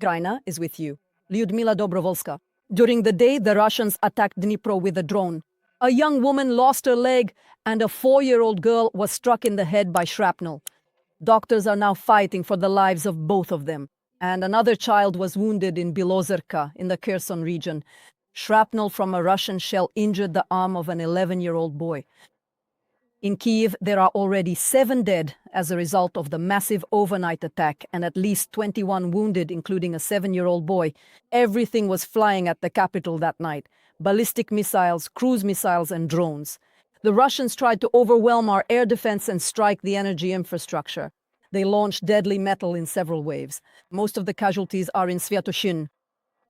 Graina is with you. Lyudmila Dobrovolska. During the day, the Russians attacked Dnipro with a drone. A young woman lost her leg, and a 4-year-old girl was struck in the head by shrapnel. Doctors are now fighting for the lives of both of them. And another child was wounded in Bilozerka, in the Kherson region. Shrapnel from a Russian shell injured the arm of an 11-year-old boy. In Kyiv, there are already 7 dead as a result of the massive overnight attack and at least 21 wounded, including a 7-year-old boy. Everything was flying at the capital that night. Ballistic missiles, cruise missiles, and drones. The Russians tried to overwhelm our air defense and strike the energy infrastructure. They launched deadly metal in several waves. Most of the casualties are in Sviatoshin.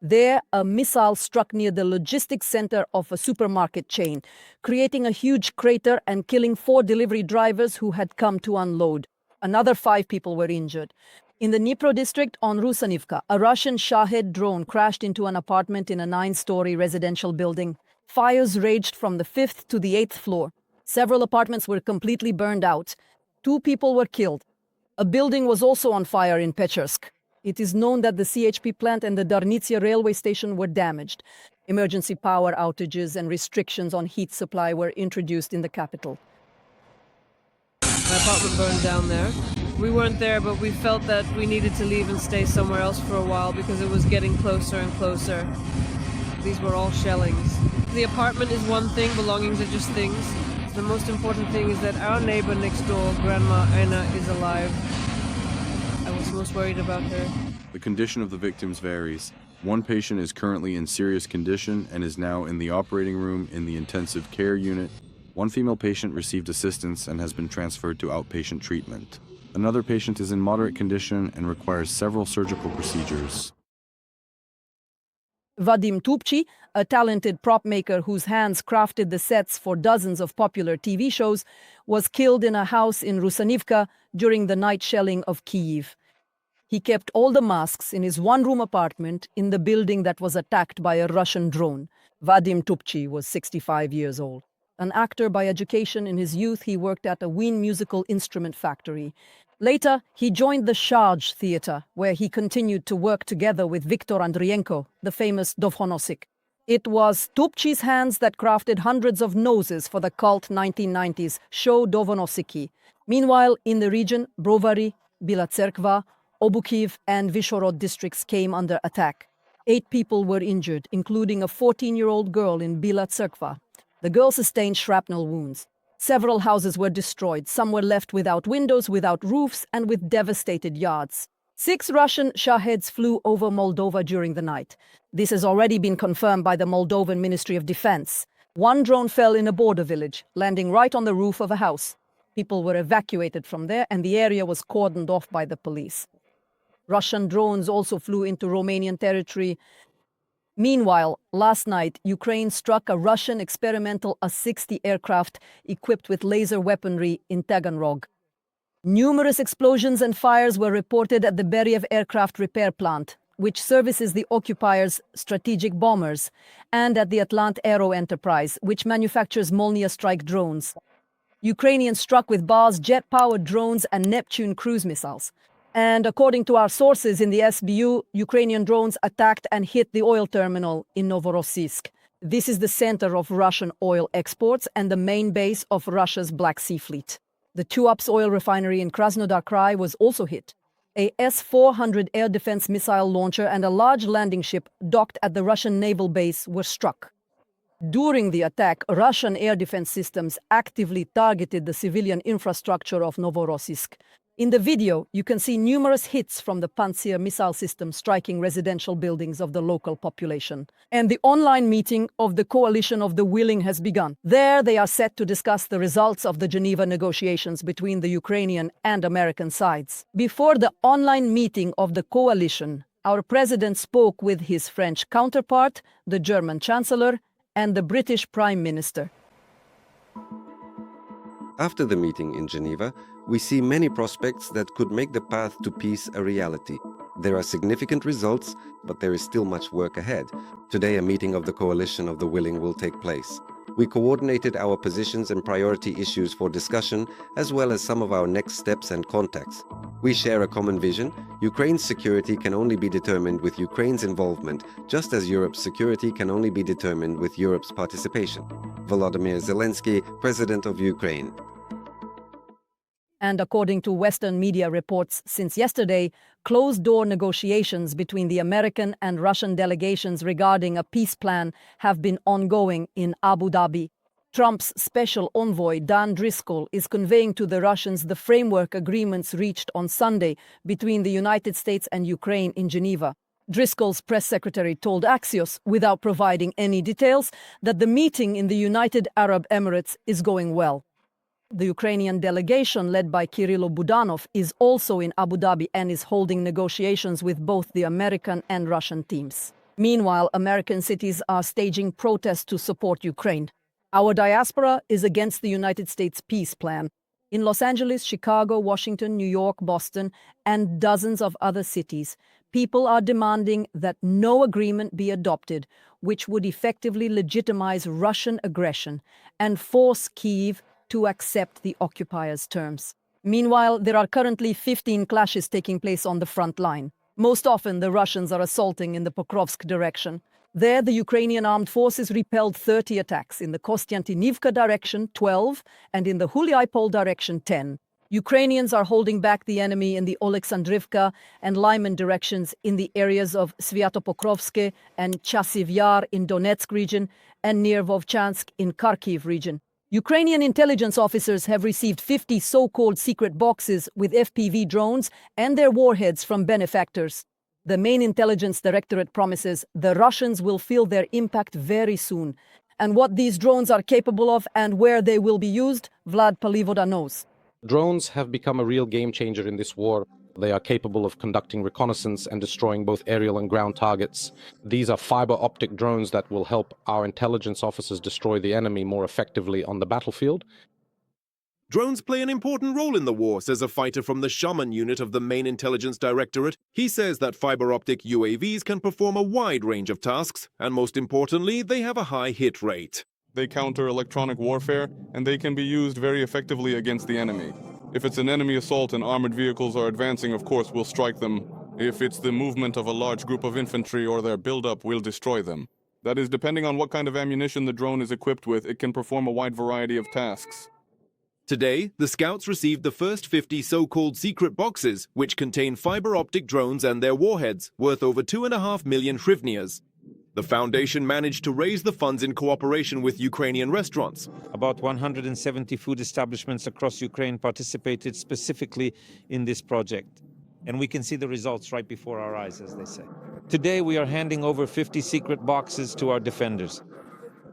There, a missile struck near the logistics center of a supermarket chain, creating a huge crater and killing 4 delivery drivers who had come to unload. Another 5 people were injured. In the Dnipro district on Rusanivka, a Russian Shahed drone crashed into an apartment in a 9-story residential building. Fires raged from the 5th to the 8th floor. Several apartments were completely burned out. 2 people were killed. A building was also on fire in Pechersk. It is known that the CHP plant and the Darnitsia railway station were damaged. Emergency power outages and restrictions on heat supply were introduced in the capital. My apartment burned down there. We weren't there, but we felt that we needed to leave and stay somewhere else for a while because it was getting closer and closer. These were all shellings. The apartment is one thing, belongings are just things. The most important thing is that our neighbor next door, Grandma Anna, is alive. I was most worried about her. The condition of the victims varies. One patient is currently in serious condition and is now in the operating room in the intensive care unit. One female patient received assistance and has been transferred to outpatient treatment. Another patient is in moderate condition and requires several surgical procedures. Vadim Tupchi, a talented prop maker whose hands crafted the sets for dozens of popular TV shows, was killed in a house in Rusanivka during the night shelling of Kyiv. He kept all the masks in his one-room apartment in the building that was attacked by a Russian drone. Vadim Tupchi was 65 years old. An actor by education, in his youth he worked at a Wien musical instrument factory. Later, he joined the Sharj Theatre, where he continued to work together with Viktor Andrienko, the famous Dovhonosik. It was Tupchi's hands that crafted hundreds of noses for the cult 1990s show Dovhonosiki. Meanwhile, in the region, Brovary, Bila Tserkva, Obukiv and Vishorod districts came under attack. 8 people were injured, including a 14-year-old girl in Bila Tserkva. The girl sustained shrapnel wounds. Several houses were destroyed. Some were left without windows, without roofs, and with devastated yards. 6 Russian Shaheds flew over Moldova during the night. This has already been confirmed by the Moldovan Ministry of Defense. 1 drone fell in a border village, landing right on the roof of a house. People were evacuated from there, and the area was cordoned off by the police. Russian drones also flew into Romanian territory. Meanwhile, last night, Ukraine struck a Russian experimental A-60 aircraft equipped with laser weaponry in Taganrog. Numerous explosions and fires were reported at the Beriev aircraft repair plant, which services the occupiers' strategic bombers, and at the Atlant Aero Enterprise, which manufactures Molnia strike drones. Ukrainians struck with Baz jet-powered drones and Neptune cruise missiles. And according to our sources in the SBU, Ukrainian drones attacked and hit the oil terminal in Novorossiysk. This is the center of Russian oil exports and the main base of Russia's Black Sea Fleet. The Tuapse oil refinery in Krasnodar Krai was also hit. A S-400 air defense missile launcher and a large landing ship docked at the Russian naval base were struck. During the attack, Russian air defense systems actively targeted the civilian infrastructure of Novorossiysk. In the video, you can see numerous hits from the Pantsir missile system striking residential buildings of the local population. And the online meeting of the Coalition of the Willing has begun. There, they are set to discuss the results of the Geneva negotiations between the Ukrainian and American sides. Before the online meeting of the coalition, our president spoke with his French counterpart, the German Chancellor, and the British Prime Minister. After the meeting in Geneva, we see many prospects that could make the path to peace a reality. There are significant results, but there is still much work ahead. Today, a meeting of the Coalition of the Willing will take place. We coordinated our positions and priority issues for discussion, as well as some of our next steps and contacts. We share a common vision. Ukraine's security can only be determined with Ukraine's involvement, just as Europe's security can only be determined with Europe's participation. Volodymyr Zelensky, President of Ukraine. And according to Western media reports since yesterday, closed-door negotiations between the American and Russian delegations regarding a peace plan have been ongoing in Abu Dhabi. Trump's special envoy, Dan Driscoll, is conveying to the Russians the framework agreements reached on Sunday between the United States and Ukraine in Geneva. Driscoll's press secretary told Axios, without providing any details, that the meeting in the United Arab Emirates is going well. The Ukrainian delegation, led by Kirilo Budanov, is also in Abu Dhabi and is holding negotiations with both the American and Russian teams. Meanwhile, American cities are staging protests to support Ukraine. Our diaspora is against the United States peace plan. In Los Angeles, Chicago, Washington, New York, Boston, and dozens of other cities, people are demanding that no agreement be adopted, which would effectively legitimize Russian aggression and force Kyiv to accept the occupiers' terms. Meanwhile, there are currently 15 clashes taking place on the front line. Most often, the Russians are assaulting in the Pokrovsk direction. There, the Ukrainian armed forces repelled 30 attacks, in the Kostiantynivka direction 12, and in the Huliaipol direction 10. Ukrainians are holding back the enemy in the Oleksandrivka and Lyman directions in the areas of Sviatopokrovske and Chasiv Yar in Donetsk region and near Vovchansk in Kharkiv region. Ukrainian intelligence officers have received 50 so-called secret boxes with FPV drones and their warheads from benefactors. The main intelligence directorate promises the Russians will feel their impact very soon. And what these drones are capable of and where they will be used, Vlad Palivoda knows. Drones have become a real game changer in this war. They are capable of conducting reconnaissance and destroying both aerial and ground targets. These are fiber optic drones that will help our intelligence officers destroy the enemy more effectively on the battlefield. Drones play an important role in the war, says a fighter from the Shaman unit of the main intelligence directorate. He says that fiber optic UAVs can perform a wide range of tasks, and most importantly, they have a high hit rate. They counter electronic warfare, and they can be used very effectively against the enemy. If it's an enemy assault and armored vehicles are advancing, of course, we'll strike them. If it's the movement of a large group of infantry or their buildup, we'll destroy them. That is, depending on what kind of ammunition the drone is equipped with, it can perform a wide variety of tasks. Today, the scouts received the first 50 so-called secret boxes, which contain fiber optic drones and their warheads, worth over 2.5 million hryvnias. The foundation managed to raise the funds in cooperation with Ukrainian restaurants. About 170 food establishments across Ukraine participated specifically in this project. And we can see the results right before our eyes, as they say. Today, we are handing over 50 secret boxes to our defenders.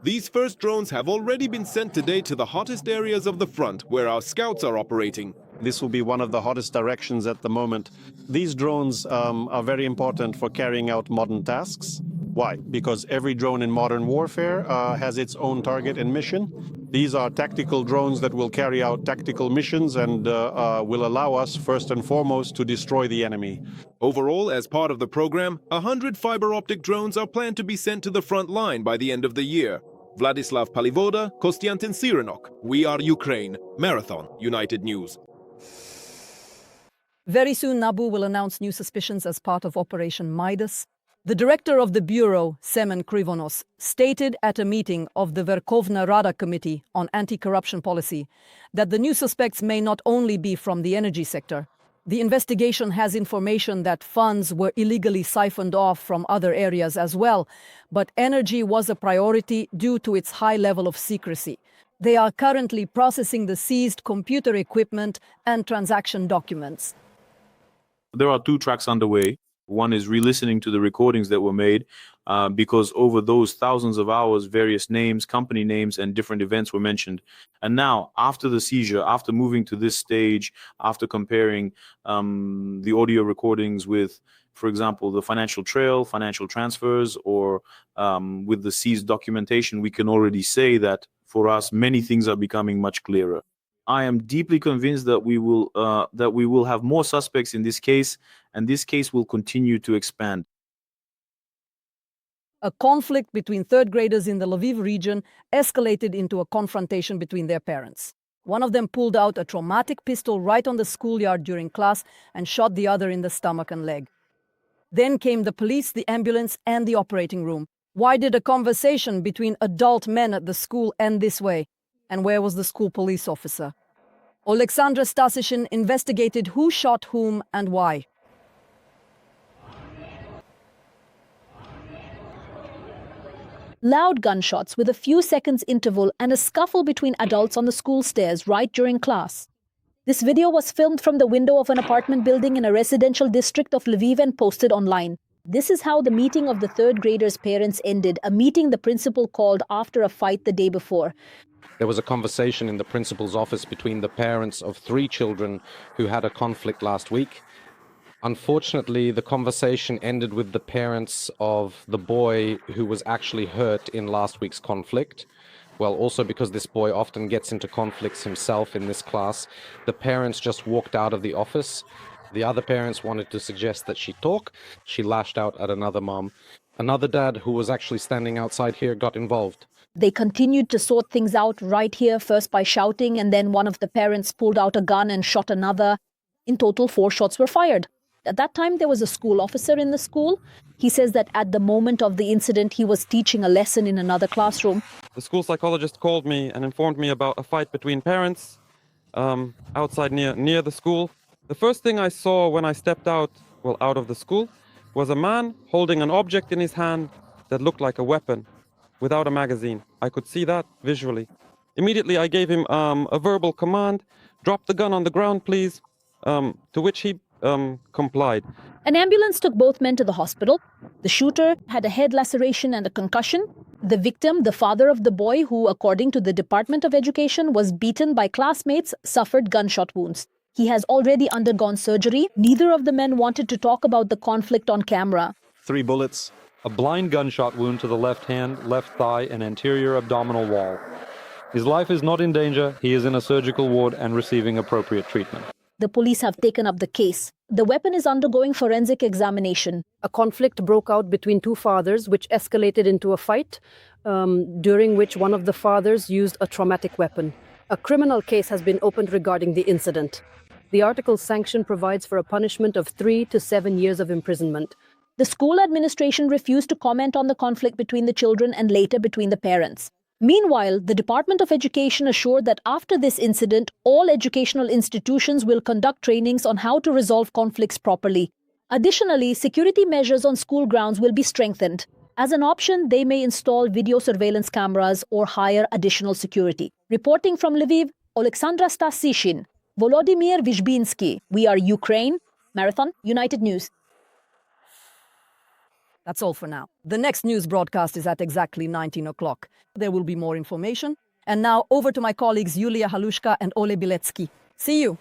These first drones have already been sent today to the hottest areas of the front, where our scouts are operating. This will be one of the hottest directions at the moment. These drones are very important for carrying out modern tasks. Why? Because every drone in modern warfare has its own target and mission. These are tactical drones that will carry out tactical missions and will allow us, first and foremost, to destroy the enemy. Overall, as part of the program, 100 fiber optic drones are planned to be sent to the front line by the end of the year. Vladislav Palivoda, Kostiantin Sirenok. We are Ukraine. Marathon, United News. Very soon, NABU will announce new suspicions as part of Operation Midas. The director of the bureau, Semen Krivonos, stated at a meeting of the Verkhovna Rada Committee on Anti-Corruption Policy that the new suspects may not only be from the energy sector. The investigation has information that funds were illegally siphoned off from other areas as well, but energy was a priority due to its high level of secrecy. They are currently processing the seized computer equipment and transaction documents. There are 2 tracks underway. One is re-listening to the recordings that were made because over those thousands of hours, various names, company names, and different events were mentioned. And now, after the seizure, after moving to this stage, after comparing the audio recordings with, for example, the financial trail, financial transfers, or with the seized documentation, we can already say that for us, many things are becoming much clearer. I am deeply convinced that we will have more suspects in this case, and this case will continue to expand. A conflict between third graders in the Lviv region escalated into a confrontation between their parents. One of them pulled out a traumatic pistol right on the schoolyard during class and shot the other in the stomach and leg. Then came the police, the ambulance, and the operating room. Why did a conversation between adult men at the school end this way? And where was the school police officer? Oleksandra Stasishin investigated who shot whom and why. Loud gunshots with a few seconds interval and a scuffle between adults on the school stairs right during class. This video was filmed from the window of an apartment building in a residential district of Lviv and posted online. This is how the meeting of the third graders' parents ended, a meeting the principal called after a fight the day before. There was a conversation in the principal's office between the parents of 3 children who had a conflict last week. Unfortunately, the conversation ended with the parents of the boy who was actually hurt in last week's conflict. Well, also because this boy often gets into conflicts himself in this class, the parents just walked out of the office. The other parents wanted to suggest that she talk. She lashed out at another mom. Another dad who was actually standing outside here got involved. They continued to sort things out right here, first by shouting, and then one of the parents pulled out a gun and shot another. In total, 4 shots were fired. At that time, there was a school officer in the school. He says that at the moment of the incident, he was teaching a lesson in another classroom. The school psychologist called me and informed me about a fight between parents outside near the school. The first thing I saw when I stepped out of the school was a man holding an object in his hand that looked like a weapon without a magazine. I could see that visually. Immediately, I gave him a verbal command, "Drop the gun on the ground, please," to which he complied. An ambulance took both men to the hospital. The shooter had a head laceration and a concussion. The victim, the father of the boy, who, according to the Department of Education, was beaten by classmates, suffered gunshot wounds. He has already undergone surgery. Neither of the men wanted to talk about the conflict on camera. 3 bullets. A blind gunshot wound to the left hand, left thigh, and anterior abdominal wall. His life is not in danger. He is in a surgical ward and receiving appropriate treatment. The police have taken up the case. The weapon is undergoing forensic examination. A conflict broke out between 2 fathers, which escalated into a fight, during which one of the fathers used a traumatic weapon. A criminal case has been opened regarding the incident. The article's sanction provides for a punishment of 3 to 7 years of imprisonment. The school administration refused to comment on the conflict between the children and later between the parents. Meanwhile, the Department of Education assured that after this incident, all educational institutions will conduct trainings on how to resolve conflicts properly. Additionally, security measures on school grounds will be strengthened. As an option, they may install video surveillance cameras or hire additional security. Reporting from Lviv, Oleksandra Stasishin, Volodymyr Vyzhbinsky. We are Ukraine. Marathon, United News. That's all for now. The next news broadcast is at exactly 19 o'clock. There will be more information. And now over to my colleagues Yulia Halushka and Ole Biletsky. See you.